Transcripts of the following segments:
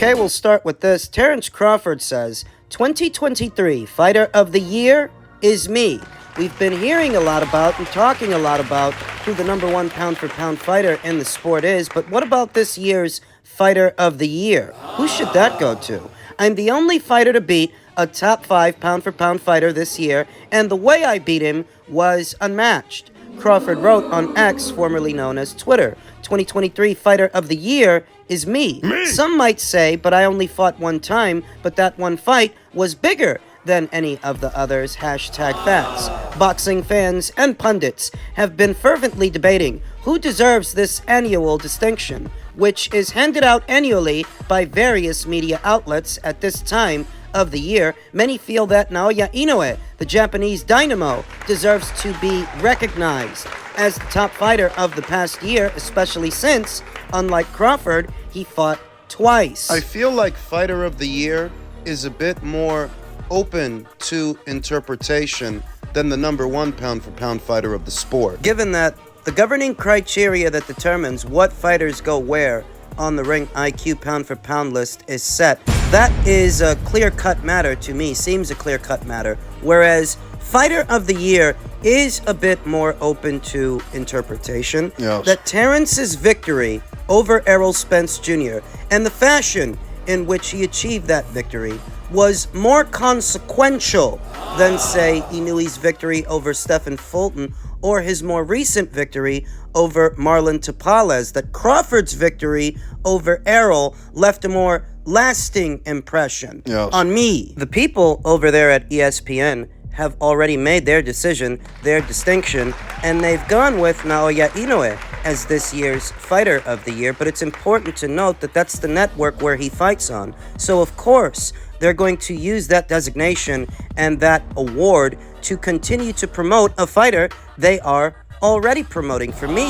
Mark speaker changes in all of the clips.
Speaker 1: Okay, we'll start with this. Terrence Crawford says, 2023 Fighter of the Year is me. We've been hearing a lot about and talking a lot about who the number one pound-for-pound fighter in the sport is, but what about this year's Fighter of the Year? Who should that go to? I'm the only fighter to beat a top 5 pound-for-pound fighter this year, and the way I beat him was unmatched. Crawford wrote on X, formerly known as Twitter, 2023 Fighter of the Year is me. Some might say, but I only fought one time, but that one fight was bigger than any of the others. #facts. Boxing fans and pundits have been fervently debating who deserves this annual distinction, which is handed out annually by various media outlets at this time of the year. Many feel that Naoya Inoue, the Japanese dynamo, deserves to be recognized as the top fighter of the past year, especially since, unlike Crawford, he fought twice.
Speaker 2: I feel like Fighter of the Year is a bit more open to interpretation than the number one pound-for-pound fighter of the sport.
Speaker 1: Given that the governing criteria that determines what fighters go where on the Ring IQ pound-for-pound list is set, that is a clear-cut matter to me, seems a clear-cut matter, whereas Fighter of the Year is a bit more open to interpretation.
Speaker 2: Yes.
Speaker 1: That Terrence's victory over Errol Spence Jr. and the fashion in which he achieved that victory was more consequential than, say, Inoue's victory over Stephen Fulton or his more recent victory over Marlon Tapales. That Crawford's victory over Errol left a more lasting impression on me. The people over there at ESPN have already made their decision, their distinction, and they've gone with Naoya Inoue as this year's Fighter of the Year, but it's important to note that that's the network where he fights on. So of course, they're going to use that designation and that award to continue to promote a fighter they are already promoting. For me,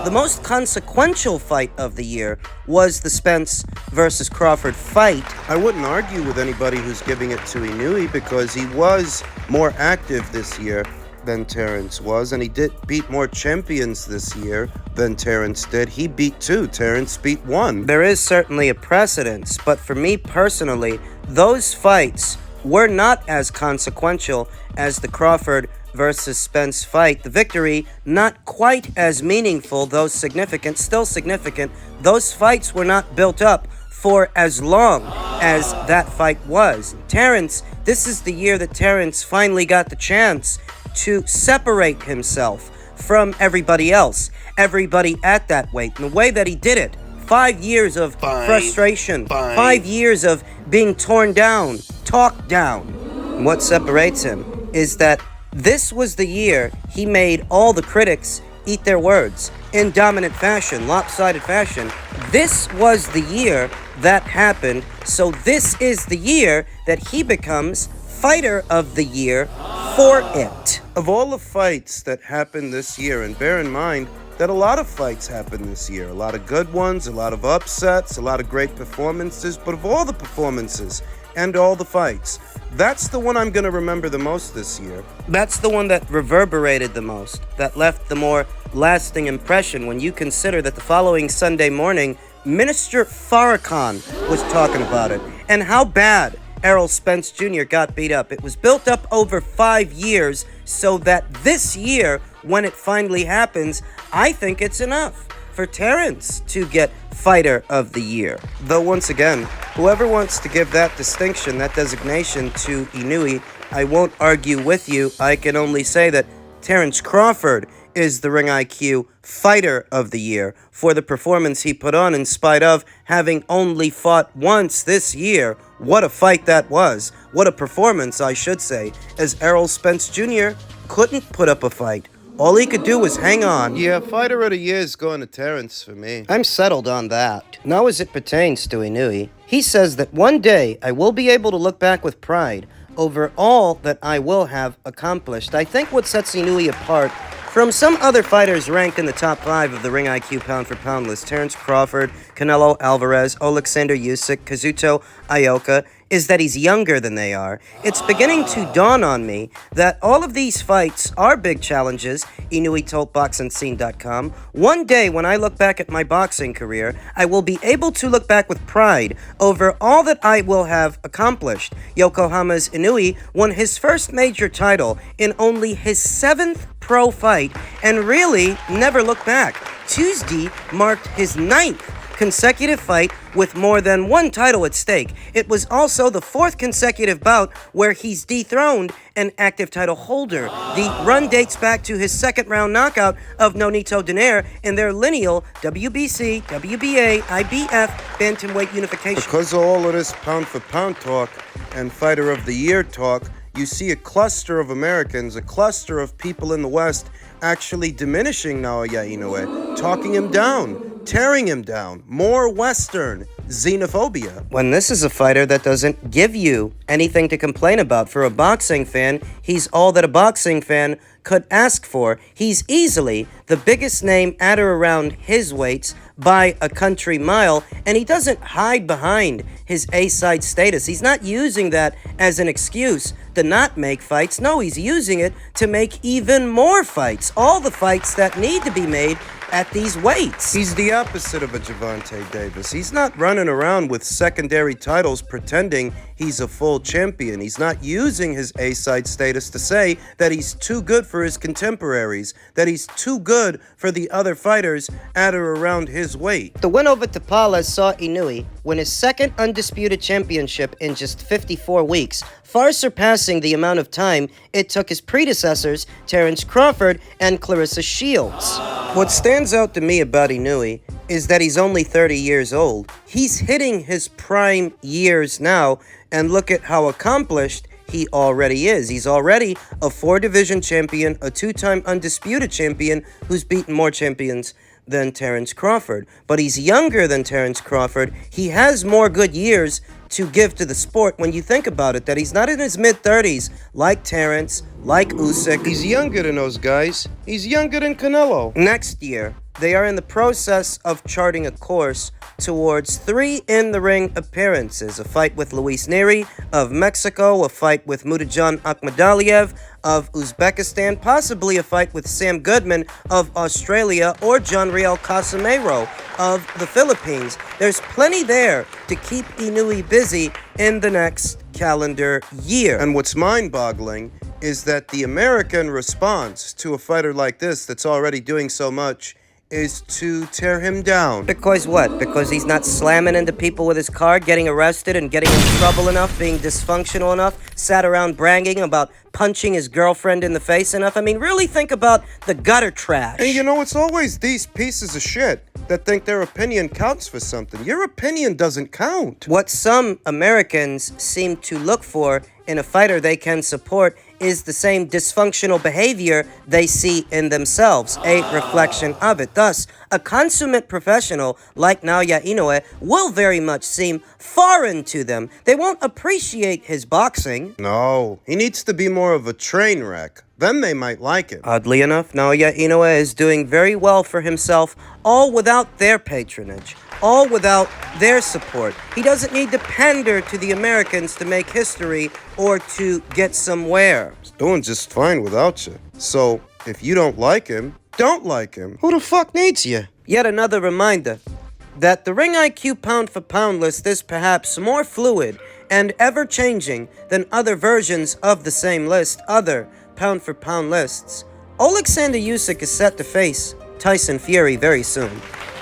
Speaker 1: the most consequential fight of the year was the Spence versus Crawford fight.
Speaker 2: I wouldn't argue with anybody who's giving it to Inoue because he was more active this year than Terrence was, and he did beat more champions this year than Terrence did. He beat 2, Terrence beat 1.
Speaker 1: There is certainly a precedence, but for me personally, those fights were not as consequential as the Crawford versus Spence fight. The victory, not quite as meaningful, though significant, still significant. Those fights were not built up for as long as that fight was. Terrence, this is the year that Terrence finally got the chance to separate himself from everybody else, everybody at that weight, and the way that he did it. 5 years of frustration, 5 years of being torn down, talked down. And what separates him is that this was the year he made all the critics eat their words in dominant fashion, lopsided fashion. This was the year that happened, so this is the year that he becomes Fighter of the Year for it.
Speaker 2: Of all the fights that happened this year, and bear in mind that a lot of fights happened this year, a lot of good ones, a lot of upsets, a lot of great performances, but of all the performances and all the fights, that's the one I'm going to remember the most this year.
Speaker 1: That's the one that reverberated the most, that left the more lasting impression when you consider that the following Sunday morning, Minister Farrakhan was talking about it, and how bad Errol Spence Jr. got beat up. It was built up over 5 years, so that this year, when it finally happens, I think it's enough for Terrence to get Fighter of the Year. Though once again, whoever wants to give that distinction, that designation to Inoue, I won't argue with you. I can only say that Terrence Crawford is the Ring IQ Fighter of the Year for the performance he put on in spite of having only fought once this year. What a fight that was. What a performance, I should say, as Errol Spence Jr. couldn't put up a fight. All he could do was hang on.
Speaker 2: Yeah, Fighter of the Year is going to Terrence for me.
Speaker 1: I'm settled on that. Now as it pertains to Inoue, he says that one day I will be able to look back with pride over all that I will have accomplished. I think what sets Inoue apart from some other fighters ranked in the top 5 of the Ring IQ pound-for-pound list, Terrence Crawford, Canelo Alvarez, Alexander Usyk, Kazuto Ioka, is that he's younger than they are. It's beginning to dawn on me that all of these fights are big challenges, Inoue told BoxingScene.com. One day when I look back at my boxing career, I will be able to look back with pride over all that I will have accomplished. Yokohama's Inoue won his first major title in only his 7th pro fight and really never looked back. Tuesday marked his 9th consecutive fight with more than one title at stake. It was also the 4th consecutive bout where he's dethroned an active title holder. The run dates back to his 2nd round knockout of Nonito Donaire in their lineal WBC, WBA, IBF bantamweight unification.
Speaker 2: Because of all of this pound-for-pound talk and Fighter of the Year talk, you see a cluster of Americans, a cluster of people in the West actually diminishing Naoya Inoue, talking him down, tearing him down, more Western, xenophobia.
Speaker 1: When this is a fighter that doesn't give you anything to complain about. For a boxing fan, he's all that a boxing fan could ask for. He's easily the biggest name at or around his weights by a country mile, and he doesn't hide behind his A-side status. He's not using that as an excuse to not make fights. No, he's using it to make even more fights. All the fights that need to be made at these weights.
Speaker 2: He's the opposite of a Gervonta Davis. He's not running around with secondary titles pretending he's a full champion. He's not using his A-side status to say that he's too good for his contemporaries, that he's too good for the other fighters at or around his weight.
Speaker 1: The win over Tapala saw Inoue win his 2nd undisputed championship in just 54 weeks, far surpassing the amount of time it took his predecessors, Terence Crawford and Clarissa Shields. What stands out to me about Inoue is that he's only 30 years old. He's hitting his prime years now, and look at how accomplished he already is. He's already a 4-division champion, a 2-time undisputed champion who's beaten more champions than Terence Crawford. But he's younger than Terence Crawford. He has more good years to give to the sport when you think about it, that he's not in his mid-30s like Terence, like Usyk.
Speaker 2: He's younger than those guys. He's younger than Canelo.
Speaker 1: Next year, they are in the process of charting a course towards 3 in-the-ring appearances. A fight with Luis Neri of Mexico, a fight with Mudajan Akhmadaliev of Uzbekistan, possibly a fight with Sam Goodman of Australia or Jonriel Casimero of the Philippines. There's plenty there to keep Inoue busy in the next calendar year.
Speaker 2: And what's mind-boggling is that the American response to a fighter like this that's already doing so much is to tear him down.
Speaker 1: Because what? Because he's not slamming into people with his car, getting arrested and getting in trouble enough, being dysfunctional enough, sat around bragging about punching his girlfriend in the face enough? I mean, really think about the gutter trash.
Speaker 2: And you know, it's always these pieces of shit that think their opinion counts for something. Your opinion doesn't count.
Speaker 1: What some Americans seem to look for in a fighter they can support is the same dysfunctional behavior they see in themselves, a reflection of it. Thus, a consummate professional like Naoya Inoue will very much seem foreign to them. They won't appreciate his boxing.
Speaker 2: No, he needs to be more of a train wreck. Then they might like it.
Speaker 1: Oddly enough, Naoya Inoue is doing very well for himself, all without their patronage, all without their support. He doesn't need to pander to the Americans to make history or to get somewhere.
Speaker 2: He's doing just fine without you. So, if you don't like him, don't like him. Who the fuck needs you?
Speaker 1: Yet another reminder that the Ring IQ pound-for-pound list is perhaps more fluid and ever-changing than other versions of the same list, other pound-for-pound lists. Alexander Usyk is set to face Tyson Fury very soon,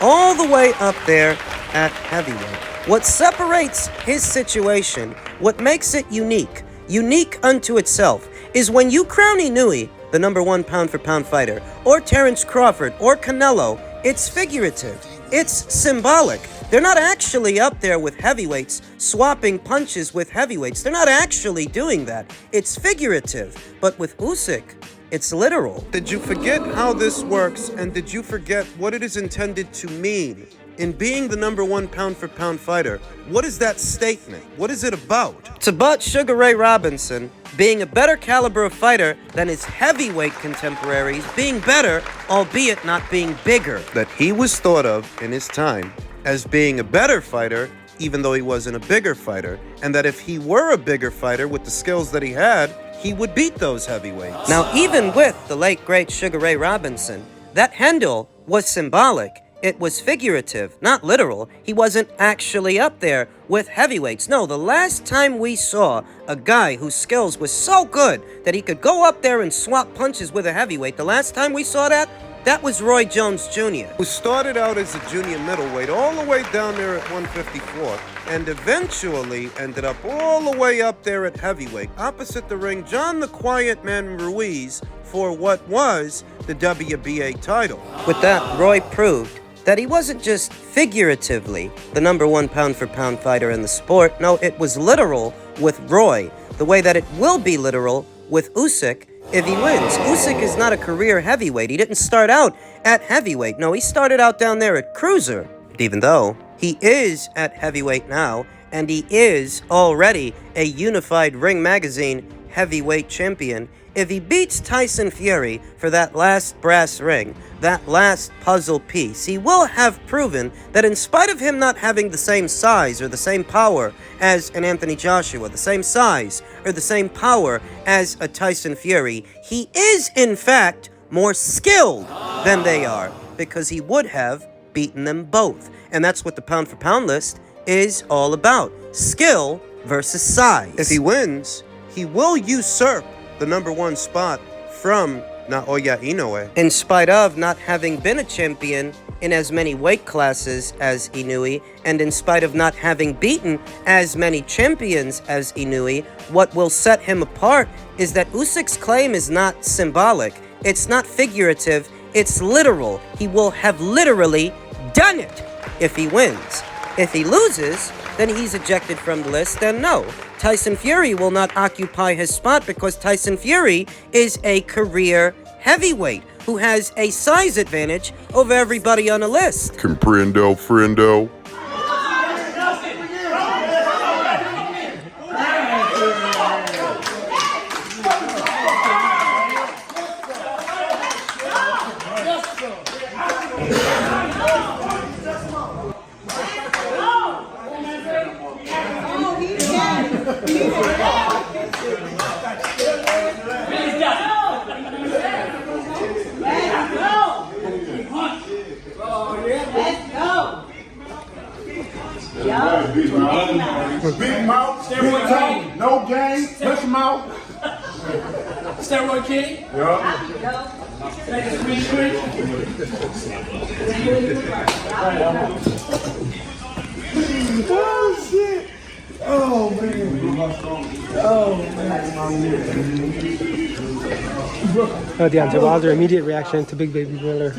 Speaker 1: all the way up there at heavyweight. What separates his situation, what makes it unique unto itself, is when you crown Inoue the #1 pound-for-pound fighter, or Terence Crawford, or Canelo, it's figurative. It's symbolic. They're not actually up there with heavyweights, swapping punches with heavyweights. They're not actually doing that. It's figurative. But with Usyk, it's literal.
Speaker 2: Did you forget how this works, and did you forget what it is intended to mean? In being the #1 pound-for-pound fighter, what is that statement? What is it about?
Speaker 1: It's about Sugar Ray Robinson being a better caliber of fighter than his heavyweight contemporaries, being better, albeit not being bigger.
Speaker 2: That he was thought of in his time as being a better fighter, even though he wasn't a bigger fighter, and that if he were a bigger fighter with the skills that he had, he would beat those heavyweights.
Speaker 1: Now, even with the late, great Sugar Ray Robinson, that handle was symbolic. It was figurative, not literal. He wasn't actually up there with heavyweights. No, the last time we saw a guy whose skills was so good that he could go up there and swap punches with a heavyweight, the last time we saw that was Roy Jones Jr.,
Speaker 2: who started out as a junior middleweight all the way down there at 154 and eventually ended up all the way up there at heavyweight, opposite the ring, John the Quiet Man Ruiz, for what was the WBA title.
Speaker 1: With that, Roy proved that he wasn't just figuratively the #1 pound-for-pound fighter in the sport. No, it was literal with Roy, the way that it will be literal with Usyk if he wins. Usyk is not a career heavyweight. He didn't start out at heavyweight. No, he started out down there at cruiser, even though he is at heavyweight now, and he is already a Unified Ring Magazine heavyweight champion. If he beats Tyson Fury for that last brass ring, that last puzzle piece, he will have proven that in spite of him not having the same size or the same power as an Anthony Joshua, the same size or the same power as a Tyson Fury, he is in fact more skilled than they are, because he would have beaten them both. And that's what the pound-for-pound list is all about. Skill versus size.
Speaker 2: If he wins, he will usurp the #1 spot from Naoya Inoue.
Speaker 1: In spite of not having been a champion in as many weight classes as Inoue, and in spite of not having beaten as many champions as Inoue, what will set him apart is that Usyk's claim is not symbolic, it's not figurative, it's literal. He will have literally done it if he wins. If he loses, then he's ejected from the list, then no. Tyson Fury will not occupy his spot because Tyson Fury is a career heavyweight who has a size advantage over everybody on the list.
Speaker 3: Comprendo, friendo.
Speaker 4: Big mouth, steroid king, no game, push him out.
Speaker 5: Steroid king?
Speaker 4: Yeah. Oh shit. Oh man. Oh man.
Speaker 5: Deontay Wilder, immediate reaction to Big Baby Miller.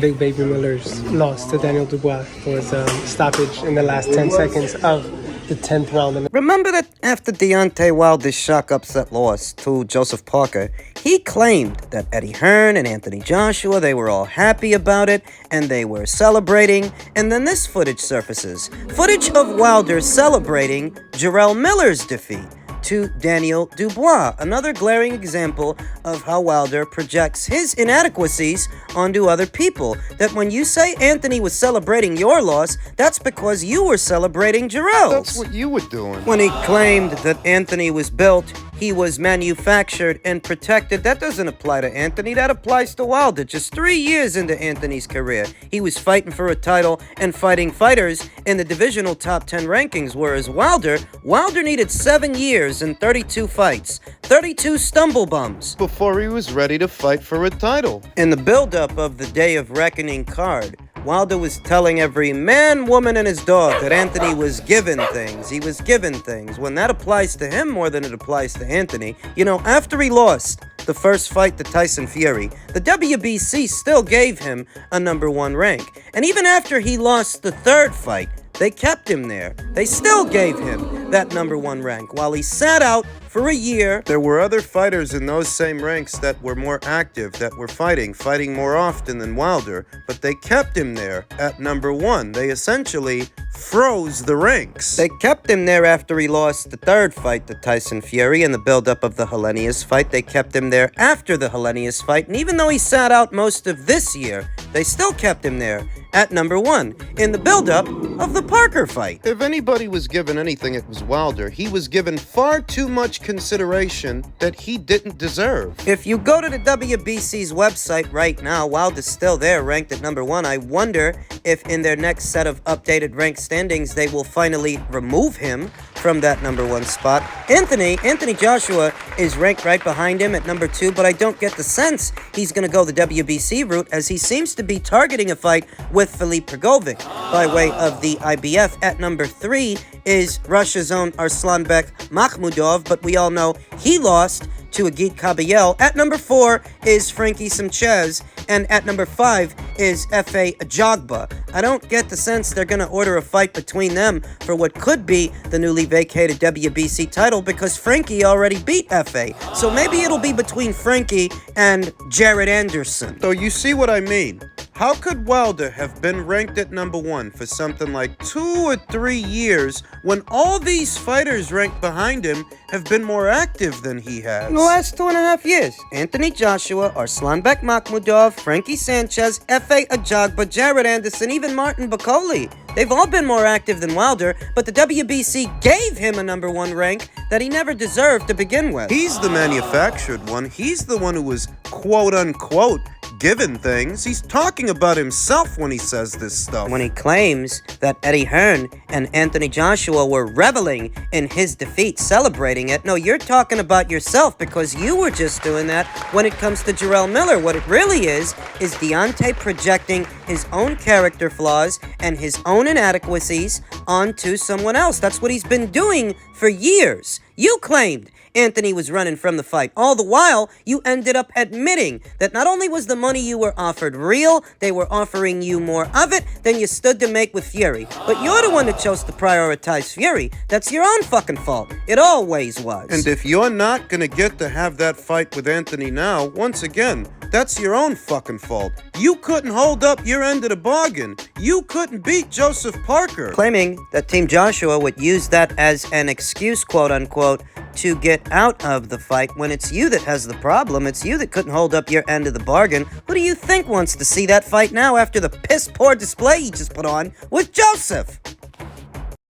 Speaker 5: Big Baby Miller's loss to Daniel Dubois for his stoppage in the last 10 seconds of the 10th round.
Speaker 1: Remember that after Deontay Wilder's shock upset loss to Joseph Parker, he claimed that Eddie Hearn and Anthony Joshua, they were all happy about it, and they were celebrating, and then this footage surfaces. Footage of Wilder celebrating Jarrell Miller's defeat to Daniel Dubois, another glaring example of how Wilder projects his inadequacies onto other people. That when you say Anthony was celebrating your loss, that's because you were celebrating Jarrell's.
Speaker 2: That's what you were doing.
Speaker 1: When he claimed that Anthony was built, he was manufactured and protected, that doesn't apply to Anthony, that applies to Wilder. Just 3 years into Anthony's career, he was fighting for a title and fighting fighters in the divisional top 10 rankings, whereas Wilder needed 7 years and 32 fights, 32 stumble bumps,
Speaker 2: Before he was ready to fight for a title.
Speaker 1: in the buildup of the Day of Reckoning card. Wilder was telling every man, woman, and his dog that Anthony was given things. He was given things. When that applies to him more than it applies to Anthony, you know, after he lost the first fight to Tyson Fury, the WBC still gave him a #1 rank. And even after he lost the third fight, they kept him there. They still gave him that #1 rank. While he sat out for a year,
Speaker 2: There were other fighters in those same ranks that were more active, that were fighting more often than Wilder, but they kept him there at #1. They essentially froze the ranks.
Speaker 1: they kept him there after he lost the third fight to Tyson Fury in the buildup of the Hellenius fight. They kept him there after the Hellenius fight. And even though he sat out most of this year, they still kept him there at number 1 in the build-up of the Parker fight.
Speaker 2: If anybody was given anything, it was Wilder. He was given far too much consideration that he didn't deserve.
Speaker 1: If you go to the WBC's website right now, Wilder's still there, ranked at number 1. I wonder if in their next set of updated rank standings, they will finally remove him from that number 1 spot. Anthony Joshua is ranked right behind him at number 2, but I don't get the sense he's going to go the WBC route, as he seems to be targeting a fight with Filip Prgovic by way of the IBF. At number 3 is Russia's own Arslanbek Makhmudov, but we all know he lost to Agit Kabayel. At number 4 is Frankie Sanchez, and at number 5 is F.A. Ajagba. I don't get the sense they're going to order a fight between them for what could be the newly vacated WBC title, because Frankie already beat F.A. So maybe it'll be between Frankie and Jared Anderson.
Speaker 2: So you see what I mean? How could Wilder have been ranked at number 1 for something like 2 or 3 years when all these fighters ranked behind him have been more active than he has?
Speaker 1: In the last 2.5 years, Anthony Joshua, Arslanbek Makhmudov, Frankie Sanchez, F.A. Ajagba, Jared Anderson, even Martin Bakole. They've all been more active than Wilder, but the WBC gave him a number 1 rank that he never deserved to begin with.
Speaker 2: He's the manufactured one. He's the one who was quote-unquote given things. He's talking about himself when he says this stuff.
Speaker 1: When he claims that Eddie Hearn and Anthony Joshua were reveling in his defeat, celebrating it. No, you're talking about yourself, because you were just doing that when it comes to Jarrell Miller. What it really is Deontay projecting his own character flaws and his own inadequacies onto someone else. That's what he's been doing for years. You claimed Anthony was running from the fight. All the while, you ended up admitting that not only was the money you were offered real, they were offering you more of it than you stood to make with Fury. But you're the one that chose to prioritize Fury. That's your own fucking fault. It always was.
Speaker 2: And if you're not gonna get to have that fight with Anthony now, once again, that's your own fucking fault. You couldn't hold up your end of the bargain. You couldn't beat Joseph Parker.
Speaker 1: Claiming that Team Joshua would use that as an excuse, quote-unquote, to get out of the fight, when it's you that has the problem. It's you that couldn't hold up your end of the bargain. Who do you think wants to see that fight now after the piss-poor display he just put on with Joseph?